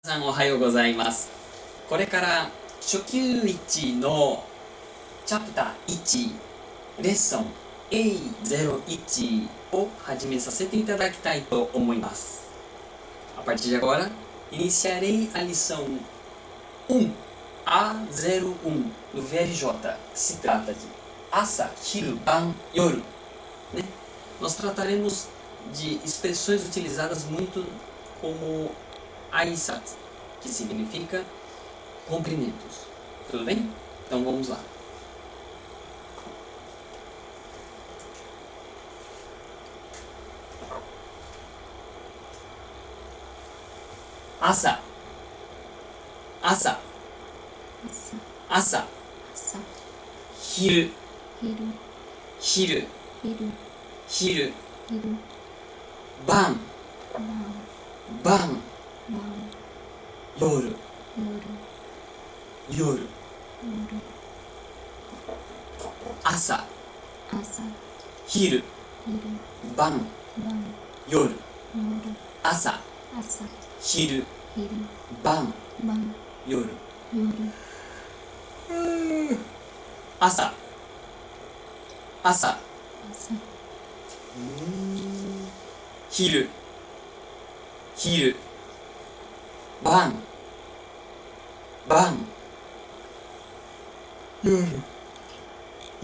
皆さんおはようございます。これから初級1のチャプター1レッスン A01 を始めさせていただきたいと思います。A partir de agora, iniciarei a lição 1 A01 do VLJ. Se trata de asa, hiru, ban, yoru. Né? Nós trataremos de expressões utilizadas muito como Aisatsu, que significa cumprimentos. Tudo bem? Então vamos lá. Asa. Asa. Asa. Hiru. Hiru. Hiru. Ban. Ban. Yoru. Yoru. Asa. Hiru. Ban. Yoru. Asa. Hiru. Ban. Yoru. Asa. Asa. Hiru. Hiru. Ban. Ban. Yoru.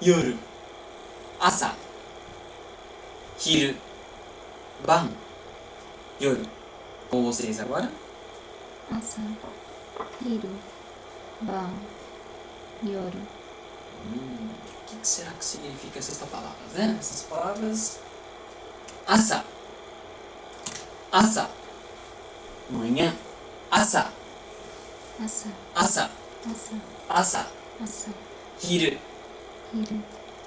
Yoru. Asa. Hiru. Ban. Yoru. Com vocês agora? Asa, hiru, ban, yoru. O que será que significa essas palavras, né? Essas palavras. Asa. Asa. Manhã. Asa. Asa, Asa. asa, Asa. asa. Hiru. Hiru,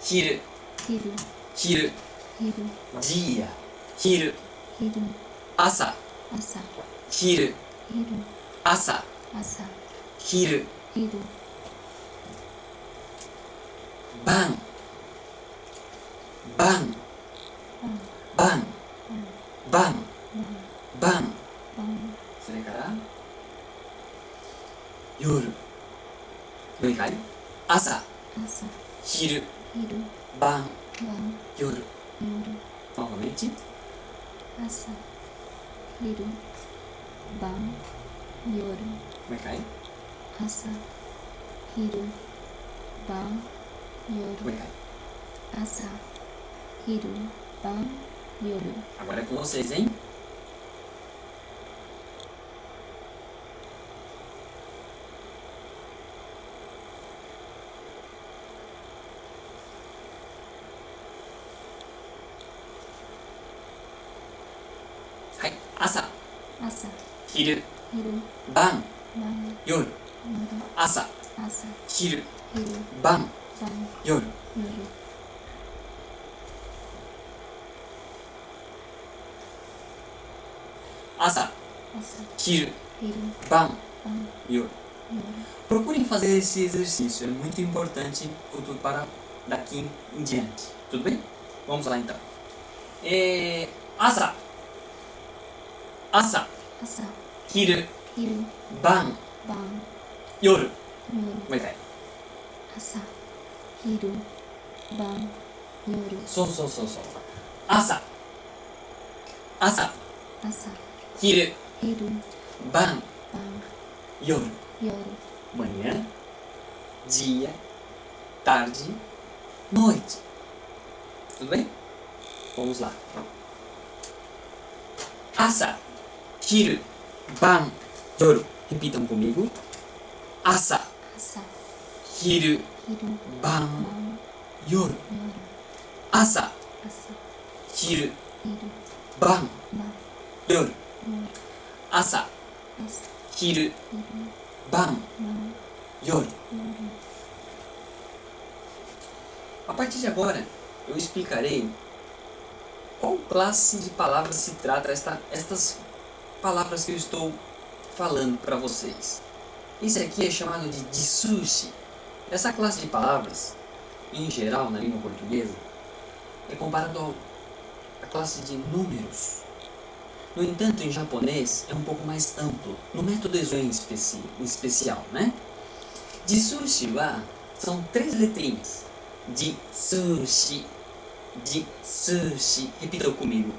Hiru. hiru, Hiru. hiru, Dia. Hiru. hiru. Asa. Asa, Hiru. hiru, Asa. asa. Hiru. Hiru, Ban. Ban. Ban. Ban. Ban. ban, それから夜。もう一回。朝。asa, 昼。 hiru, Ban. ban, Yoru. yoru. Novamente. Asa, hiru, ban, yoru. もう一回。もAsa, hiru, ban, う yoru. 一回。 Asa, hiru, ban, yoru. Agora é com vocês, hein? Hai. Asa. Asa, 昼。 hiru, Ban. ban, Yoru. yoru. Asa. Asa, 昼。 hiru, Ban. ban, Yoru. yoru. Asa. Asa, Hiru. hiru, Ban. ban, Yoru. yoru. Procurem fazer esse exercício, é muito importante futuro para daqui em diante. Tudo bem? Vamos lá então. Asa. Asa. Asa, Hiru. hiru, Ban. ban, Yoru. yoru. もう一回。 Asa, hiru, ban, yoru. そうそうそうそう。朝。朝。 Asa, 昼。 hiru, Ban. ban, Yoru. yoru. Manhã. Dia. Tarde. Noite. Tudo bem? Vamos lá. Asa. Hiru. Ban. Yoru. Repitam comigo. Asa. Asa, Hiru. hiru, Ban. ban, Yoru. yoru. Asa. Asa, Hiru. hiru, Ban. ban, Yoru. yoru. Asa. Asa, Hiru. hiru, Ban. ban, Yoru. yoru. A partir de agora, eu explicarei qual classe de palavras se trata estas palavras que eu estou falando para vocês. Isso aqui é chamado de sushi. Essa classe de palavras, em geral, na língua portuguesa, é comparado à classe de números. No entanto, em japonês é um pouco mais amplo, no método Ezoen especial, né? De sushi são 3 letrinhas. De sushi. De sushi. Repita comigo.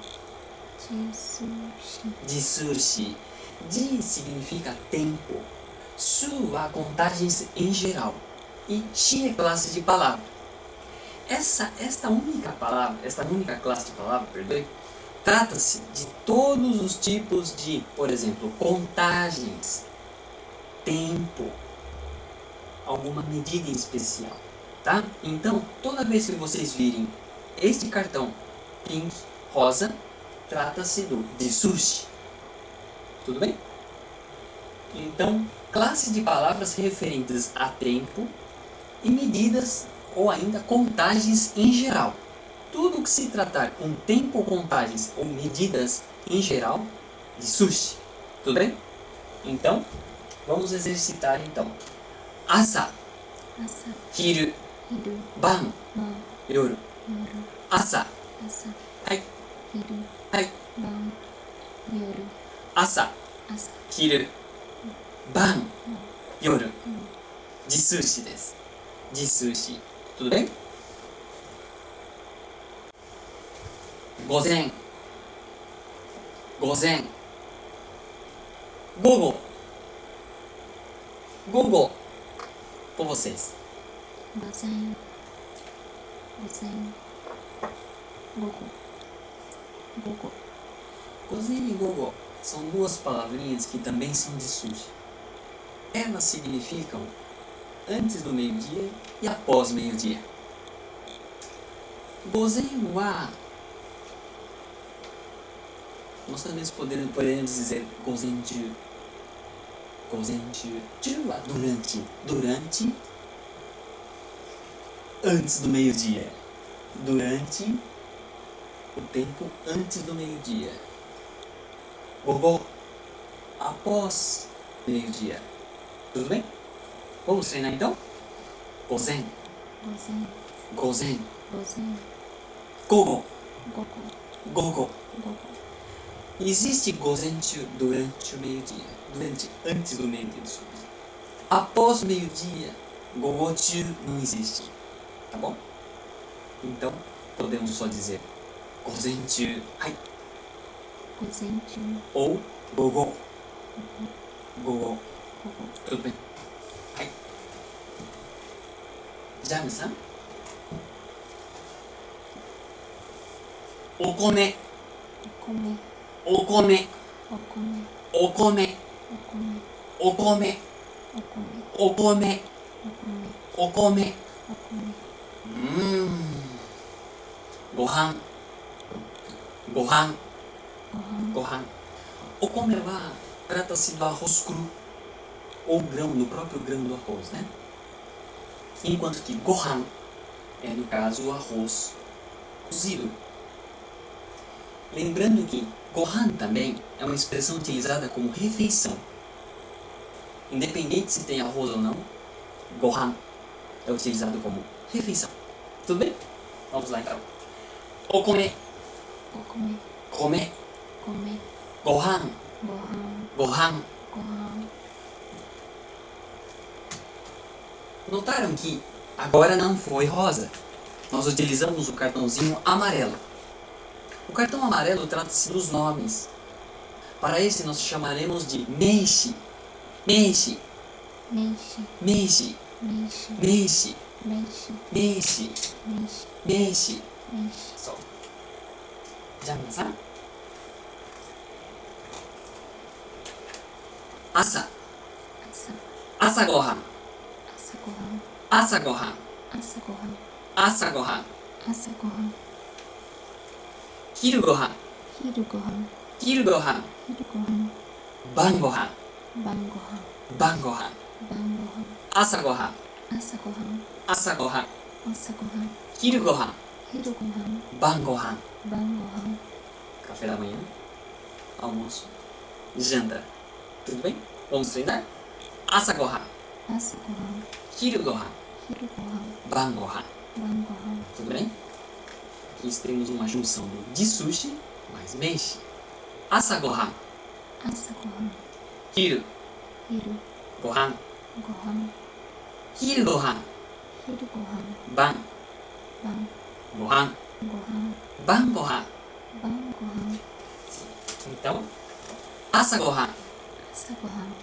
De sushi. De sushi. Di significa tempo. Su há contagens em geral. E shi é classe de palavra. Esta única classe de palavra, perdoe, trata-se de todos os tipos de, por exemplo, contagens, tempo, alguma medida em especial, tá? Então, toda vez que vocês virem este cartão pink, rosa, trata-se de sushi. Tudo bem? Então, classe de palavras referentes a tempo e medidas ou ainda contagens em geral. Tudo que se tratar com tempo, contagens ou medidas em geral, de sushi. Tudo bem? Então, vamos exercitar então. Asa, Asa. hiru, Hiru. ban, Ban. yoru. Yoru. Asa, Asa. hai, Hiru. hai. Ban. Yoru. Asa, Asa. hiru, ban, yoru. うん。de sushi です。de sushi. Tudo bem? 午前、午前、午後、午後 por vocês. 午前。午前。午後。午後。 Gozen e gogo são duas palavrinhas que também são de sushi. Elas significam antes do meio-dia e após meio-dia. Gozen wa, nós também podemos dizer gozen ju. Gozen ju. Ju wa durante. Durante. Antes do meio-dia. Durante o tempo antes do meio-dia. Gogo, após meio-dia. Tudo bem? Vamos treinar então? Gozen, 午前。 gozen, 午前。 gogo, 午後。 gogo. 午後。 Existe gozenchu durante o meio-dia. Antes do meio-dia. Após meio-dia, gogochu não existe. Tá bom? Então, podemos só dizer gozenchu, hai, 午前中。 ou gogo. Gogo. 午後。 Tudo bem? Hai. Jami-san? Okome. お米。 Okome. お米。 Okome. お米。 Okome. お米。 Okome. お米。 Okome. お米。 Gohan. Gohan. ご飯。 Gohan. Okome wa trata-se do arroz cru. Ou grão, no próprio grão do arroz, né? Enquanto que Gohan é, no caso, o arroz cozido. Lembrando que Gohan também é uma expressão utilizada como refeição. Independente se tem arroz ou não, Gohan é utilizado como refeição. Tudo bem? Vamos lá então. Okome, お米。 come, 米。 Gohan, ご飯。 Gohan. ご飯。 Notaram que agora não foi rosa. Nós utilizamos o cartãozinho amarelo. O cartão amarelo trata-se dos nomes. Para esse nós chamaremos de meishi. Meishi, 名詞。 meishi, 名詞。 meishi, 名詞。 meishi, 名詞。 meishi. 名詞。 Só. Já começaram? Asa, 朝。 asa gohan, 朝ごはん。 asa gohan, 朝ごはん。 asa gohan. 朝ごはん。 Hiru gohan, 昼ごはん。 hiru gohan, 昼ごはん。 ban gohan, 晩ごはん。 ban gohan. 晩ごはん。 Asa gohan, 朝ごはん。 asa gohan, 朝ごはん。 hiru gohan, 昼ごはん。 ban gohan. 晩ごはん。 Café da manhã, almoço, janta. Tudo bem? Vamos treinar? Asa gohan, 朝ごはん。 hiru gohan, 昼ごはん。 ban gohan. 晩ごはん。 Tudo bem? Aqui temos uma junção do de sushi mais meishi. 朝ごはん、朝ごはん、昼昼ごはん、ごはん、昼ごはん、昼ごはん、晩晩ごはん、ごはん、晩ごはん。晩ごはん、 Então, 朝ごはん、朝ごはん、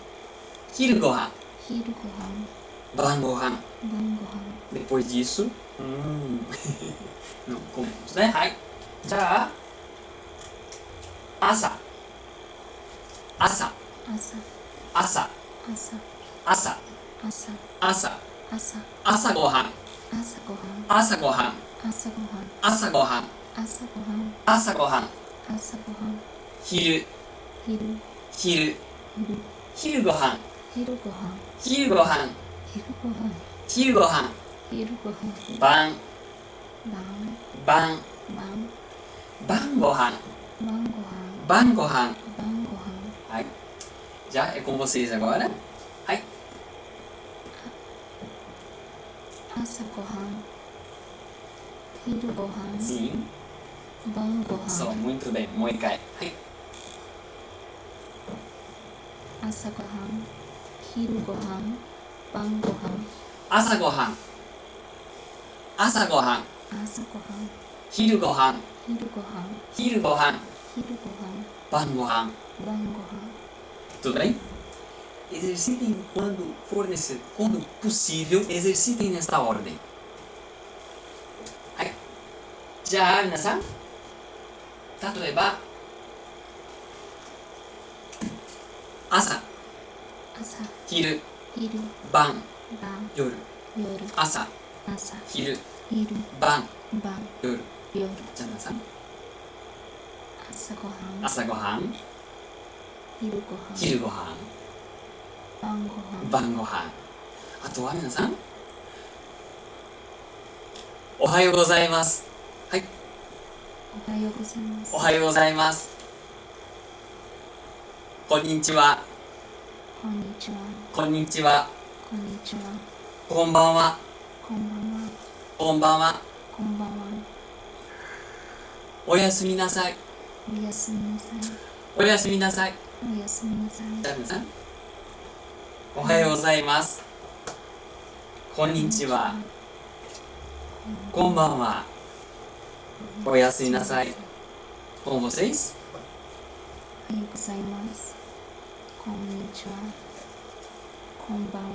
昼ごはん、昼ごはん、晩ごはん。晩ごはん。 Depois disso, não comemos, né? はい。じゃあ、朝、朝、朝、朝、朝、朝、朝、朝、朝、朝ごはん、朝ごはん、朝ごはん、朝ごはん、朝ごはん、朝ごはん、朝ごはん、朝ごはん、昼、昼、昼、昼、昼ごはん、昼ごはん、昼ごはん、昼ごはん、昼ごはん、昼ごはん、晩、晩、晩、晩、晩ごはん、晩ごはん、晩ごはん。晩ごはん。はい。じゃあ、é com vocês agora. はい。朝ごはん、昼ごはん、 Sim. 晩ごは Só, ん、 muito bem. もう一回。はい。朝ごはん、昼ごはん、晩ごはん、朝ごはん、朝ごはん、朝ごはん、昼ごはん、昼ごはん、昼ごはん、昼ごはん、晩ごはん。晩ごはん。 Tudo bem? Exercitem quando for necessário, quando possível, exercitem nesta ordem. はい。じゃあ、皆さん、例えば、朝、朝、昼、昼、晩、晩、夜、夜、朝、朝、昼、昼、晩、晩、夜。夜、じゃあ皆さん、朝ごはん、朝ごはん、昼ごはん、昼ごはん、晩ごはん、晩ごはん。あとは皆さん、おはようございます。はい。おはようございます。おはようございます。こんにちは。こんにちは。こんにちは。こんにちは。こんばんは。こんばんは。こんばんは。こんばんは。おやすみなさい。おやすみなさい。おやすみなさい。おやすみなさい。じゃあ皆さん、おはようございます。こんにちは。こんばんは。おやすみなさい。Com vocês? おはようございます。こんにちは。こんばんは。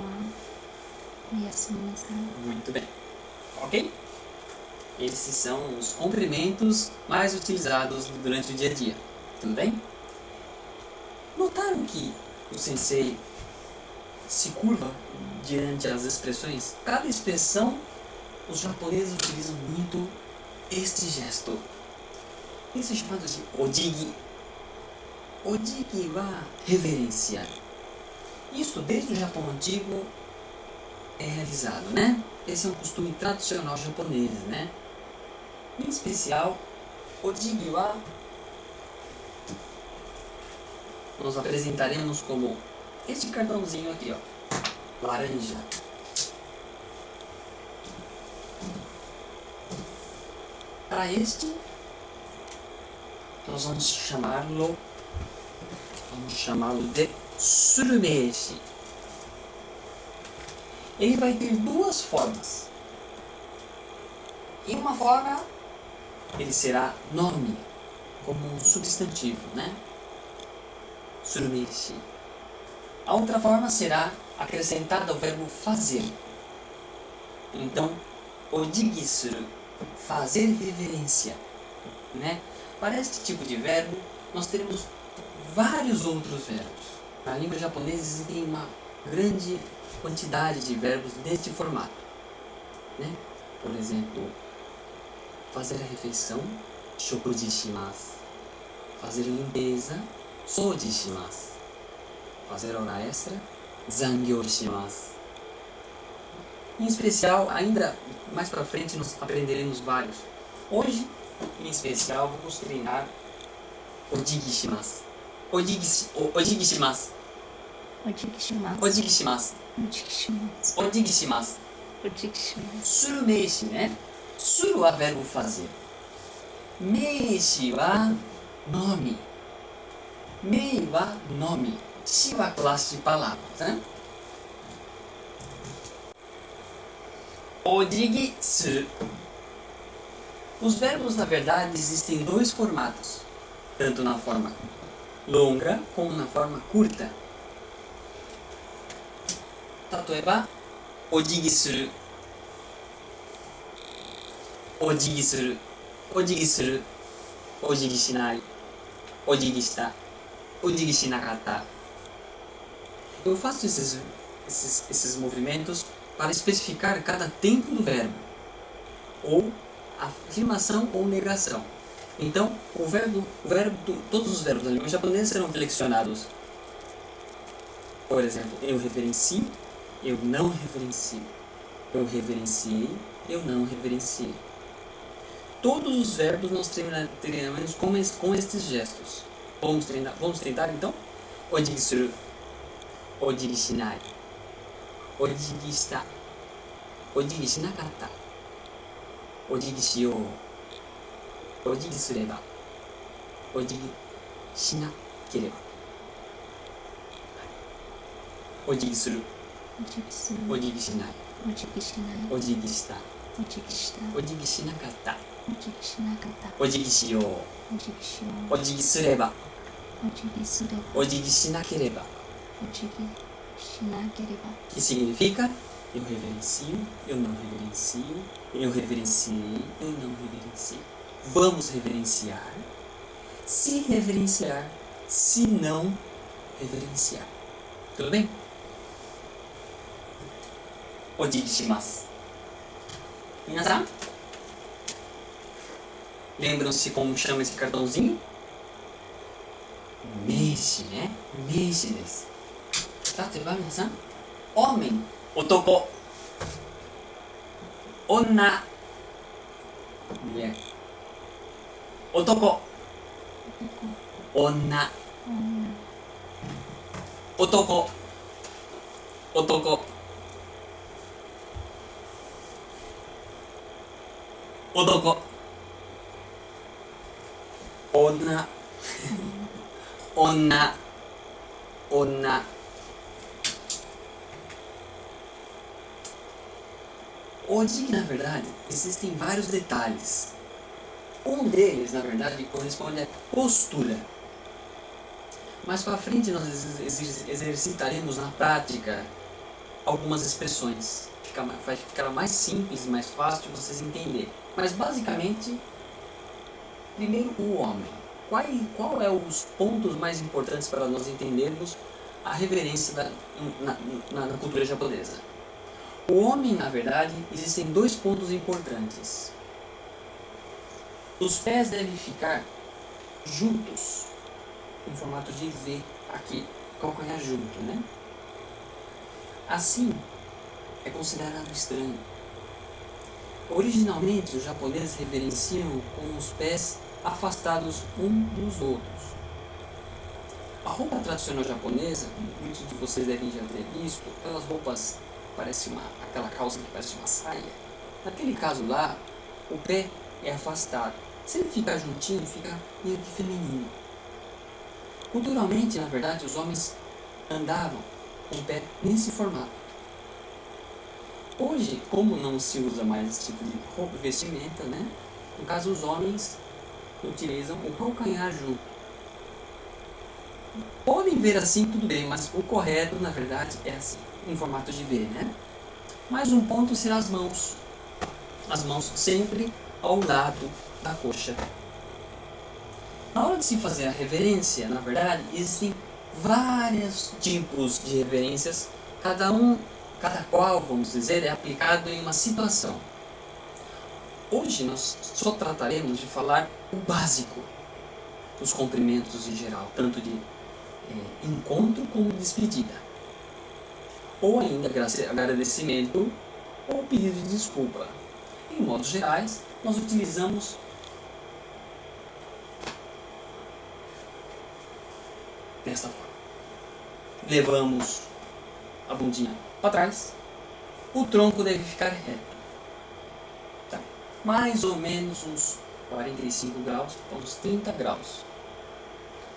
おやすみなさい。 Muito bem. Ok? Esses são os cumprimentos mais utilizados durante o dia a dia. Tudo bem? Notaram que o sensei se curva diante das expressões? Cada expressão, os japoneses utilizam muito este gesto. Isso é chamado de ojigi. Ojigi wa reverenciar. Isso desde o Japão antigo é realizado, né? Esse é um costume tradicional japonês, né? Em especial, ojigi wa nós apresentaremos como este cartãozinho aqui, ó, laranja. Para este, nós vamos chamá-lo de surumeshi. Ele vai ter duas formas. Em uma forma, ele será nome, como um substantivo, né? Surumeshi. A outra forma será acrescentada ao verbo fazer. Então, ojigi suru, fazer reverência, né? Para este tipo de verbo, nós teremos vários outros verbos. Na língua japonesa existem uma grande quantidade de verbos deste formato, né? Por exemplo, fazer a refeição, shokuji shimasu. Fazer limpeza, soji shimasu. Fazer hora extra, zangyou shimasu. Em especial, ainda mais para frente nós aprenderemos vários. Hoje, em especial, vamos treinar ojigi shimasu. Ojigi shimasu. Ojigi shimasu. Ojigi shimasu. Ojigi shimasu. Ojigi shimasu. Ojigi shimasu. Surumeshi, né? Suru é verbo fazer. Meishi wa nome. Mei wa nome. Shi wa classe de palavras, né? Ojigi suru. Os verbos, na verdade, existem em dois formatos, tanto na forma longa como na forma curta. Tatoeba, ojigi suru, ojigi suru, ojigi suru, ojigi shinai, ojigi shita, ojigi shinakata. Eu faço esses movimentos para especificar cada tempo do verbo, ou afirmação ou negação. Então, todos os verbos da língua japonesa serão flexionados. Por exemplo, eu reverencio, eu não reverencio. Eu reverenciei, eu não reverenciei. Todos os verbos nós treinaremos com estes gestos. Vamos tentar então? Ojigi suru, ojigi shinai, ojigi shita, ojigi shinakata, ojigi shiyou, ojigi sureba, ojigi shinakereba. Ojigi suru, ojigi shinai, ojigi shita, ojigi shinakata, ojigi shiyou, ojigi sureba, ojigi shinakereba. Que significa eu reverencio, eu não reverencio, eu reverenciei, eu não reverenciei. Vamos reverenciar, se reverenciar, se não reverenciar. Tudo bem? Ojigi shimasu. Minasan? Lembram-se como chama esse cartãozinho? Meishi, né? Meishi desu. Tateba, minasan? Homem, otoko. Onna, mulher. Otoko, onna. Otoko, otoko. Otoko, onna. Onna, onna. Ojigi, na verdade, existem vários detalhes. Um deles, na verdade, corresponde à postura. Mais para frente nós exercitaremos na prática algumas expressões. Ficará mais simples e mais fácil de vocês entenderem. Mas basicamente, primeiro o homem. Qual é os pontos mais importantes para nós entendermos a reverência na cultura japonesa? O homem, na verdade, existem dois pontos importantes. Os pés devem ficar juntos, em formato de V, aqui, calcanhar junto, né? Assim, é considerado estranho. Originalmente, os japoneses reverenciam com os pés afastados um dos outros. A roupa tradicional japonesa, muitos de vocês devem já ter visto, aquelas roupas, aquela calça que parece uma saia. Naquele caso lá, o pé é afastado. Se ele ficar juntinho, fica meio que feminino. Culturalmente, na verdade, os homens andavam com o pé nesse formato. Hoje, como não se usa mais esse tipo de roupa, vestimenta, né? No caso, os homens utilizam o calcanhar junto. Podem ver assim, tudo bem, mas o correto, na verdade, é assim, em formato de V, né? Mais um ponto será as mãos. As mãos sempre ao lado da coxa. Na hora de se fazer a reverência, na verdade, existem vários tipos de reverências, cada qual, vamos dizer, é aplicado em uma situação. Hoje nós só trataremos de falar o básico dos cumprimentos em geral, tanto de encontro como despedida. Ou ainda agradecimento ou pedido de desculpa. Em modos gerais, nós utilizamos desta forma. Levamos a bundinha para trás, o tronco deve ficar reto. Tá? Mais ou menos uns 45 graus, uns 30 graus.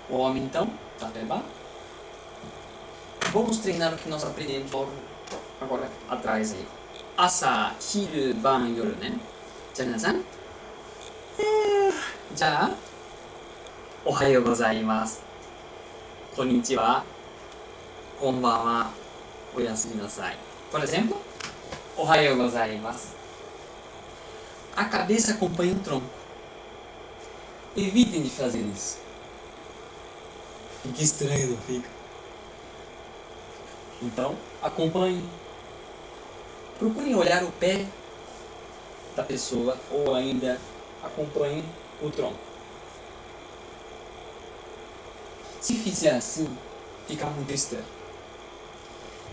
O homem então Tateba. Vamos treinar o que nós aprendemos logo agora atrás aí. Asa, hiru, ban, yoru, né? Já, minasan? Já? Ohayou gozaimasu. Konnichiwa. Konbanwa. Oyasumi nasai. Por exemplo, Ohayou gozaimasu. A cabeça acompanha o tronco. Evitem de fazer isso. Fica estranho, não fica? Então, acompanhe. Procurem olhar o pé da pessoa ou ainda acompanhe o tronco. Se fizer assim, fica muito estranho.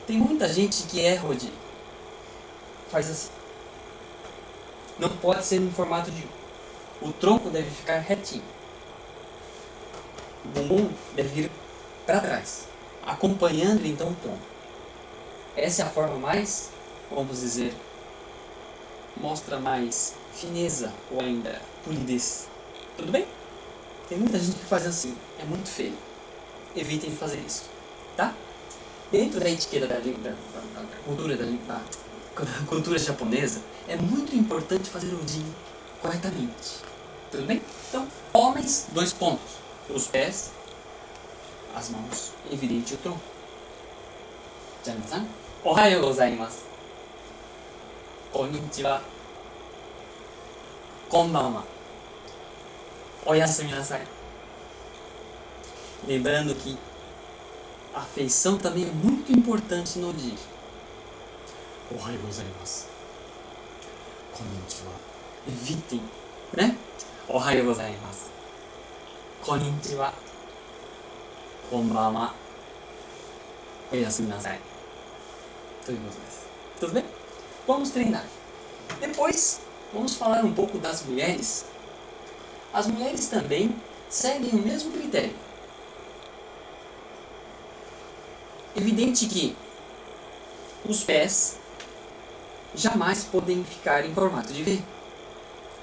Tem muita gente que erra, Rodi. Faz assim. Não pode ser no formato de U. O tronco deve ficar retinho. O bumbum deve ir para trás, acompanhando então o tronco. Essa é a forma mais, vamos dizer, mostra mais fineza ou ainda polidez. Tudo bem? Tem muita gente que faz assim, é muito feio. Evitem de fazer isso, tá? Dentro da etiqueta da cultura japonesa, é muito importante fazer o Jin corretamente. Tudo bem? Então, homens, 2 pontos. Os pés, as mãos, evidente o tronco. Já minasan? Ohayou gozaimasu. Konnichiwa. Konbanwa. Oyasumi nasai. Lembrando que a feição também é muito importante no dia. Ohayou gozaimasu. Konnichiwa. Evitem, né? Ohayou gozaimasu. Konnichiwa. Konbanwa. Oyasumi nasai. Tudo bem? Vamos treinar. Depois, vamos falar um pouco das mulheres. As mulheres também seguem o mesmo critério. Evidente que os pés jamais podem ficar em formato de V.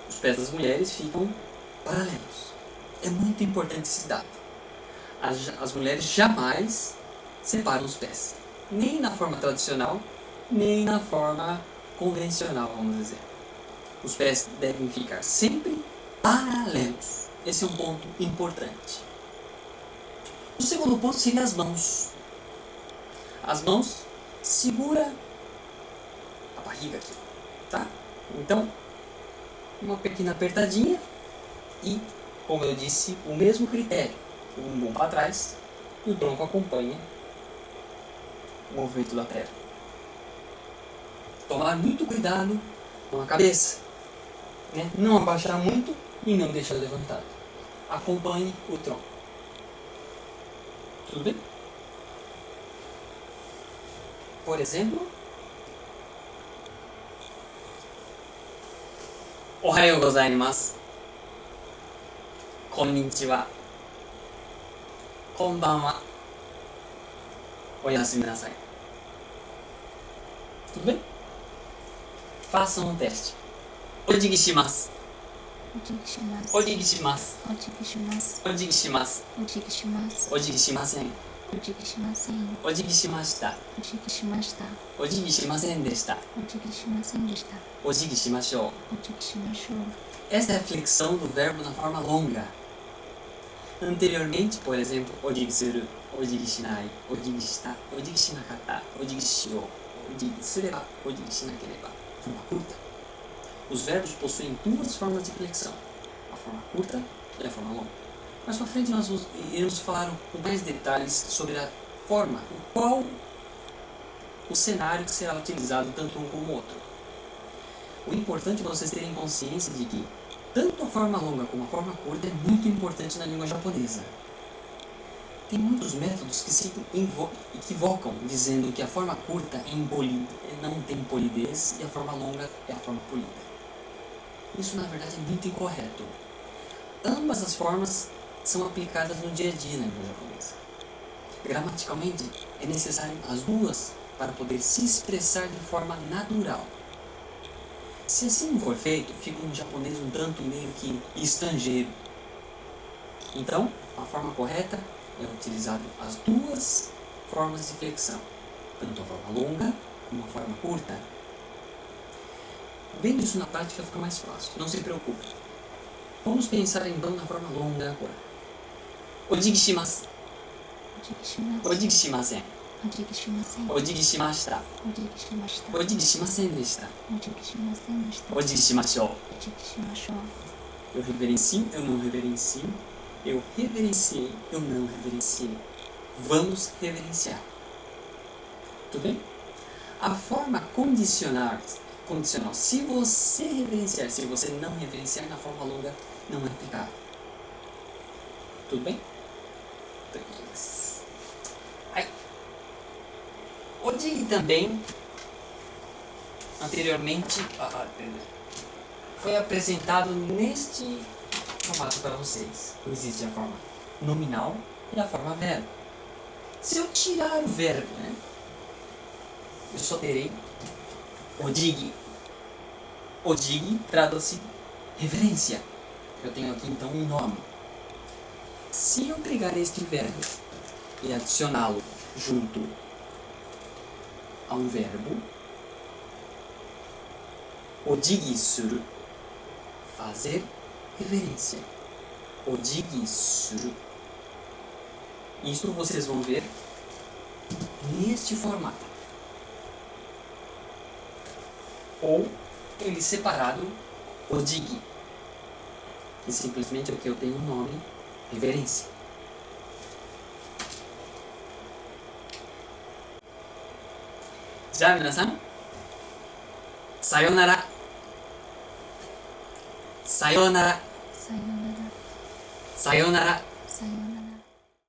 Os pés das mulheres ficam paralelos. É muito importante esse dado. As mulheres jamais separam os pés. Nem na forma tradicional, nem na forma convencional, vamos dizer. Os pés devem ficar sempre paralelos. Esse é um ponto importante. O segundo ponto seria as mãos. As mãos segura a barriga aqui, tá? Então, uma pequena apertadinha e, como eu disse, o mesmo critério. O bumbum para trás e o tronco acompanha o movimento da perna. Tomar muito cuidado com a cabeça, né? Não abaixar muito e não deixar levantado. Acompanhe o tronco. Tudo bem? Por exemplo, Ohayou gozaimasu. Konnichiwa. Konbanwa. Oyasumi nasai. Tudo bem? Façam um teste. Ojigi shimasu. Ojigi shimasu. Ojigi shimasu. Ojigi shimasen. Ojigi shimashita. Ojigi shimasen deshita. Ojigi shimashou. Esta é a flexão do verbo na forma longa. Anteriormente, por exemplo, ojigi suru, ojigi shinai, ojigi shita, ojigi shinakata, ojigi shirou, ojigi sureba, ojigi shinakereba. Forma curta. Os verbos possuem 2 formas de flexão. A forma curta e a forma longa. Mais para frente nós iremos falar com mais detalhes sobre a forma, qual o cenário que será utilizado tanto um como o outro. O importante é vocês terem consciência de que tanto a forma longa como a forma curta é muito importante na língua japonesa. Tem muitos métodos que se equivocam dizendo que a forma curta não tem polidez e a forma longa é a forma polida. Isso na verdade é muito incorreto. Ambas as formas são aplicadas no dia a dia na língua japonesa. Gramaticalmente é necessário as duas para poder se expressar de forma natural. Se assim não for feito, fica um japonês um tanto meio que estrangeiro. Então, a forma correta é utilizado as duas formas de flexão, tanto a forma longa como a forma curta. Vendo isso na prática fica mais fácil, não se preocupe. Vamos pensar então na forma longa agora. Ojigi shimasu. お辞儀します。 Ojigi shimasen. お辞儀しません。 Ojigi shimashita. お辞儀しました。 Ojigi shimasen deshita. お辞儀しませんでした。 Ojigi shimashou. お辞儀しましょう。 Eu reverencio, eu não reverencio. Eu reverenciei, eu não reverenciei. Vamos reverenciar. Tudo bem? A forma condicional, se você reverenciar, se você não reverenciar na forma longa, não é aplicável. Tudo bem? Aí. Ojigi também, anteriormente, foi apresentado neste formato para vocês. Existe a forma nominal e a forma verbo. Se eu tirar o verbo, né, eu só terei ojigi. Ojigi traduz-se reverência. Eu tenho aqui então um nome. Se eu pegar este verbo e adicioná-lo junto a um verbo, ojigi suru, fazer reverência. Ojigi suru. Isso vocês vão ver neste formato. Ou ele separado, ojigi. Que simplesmente é o que eu tenho o nome, reverência. Já, minasan? Sayonara. Sayonara. さようなら。 Sayonara. さようなら。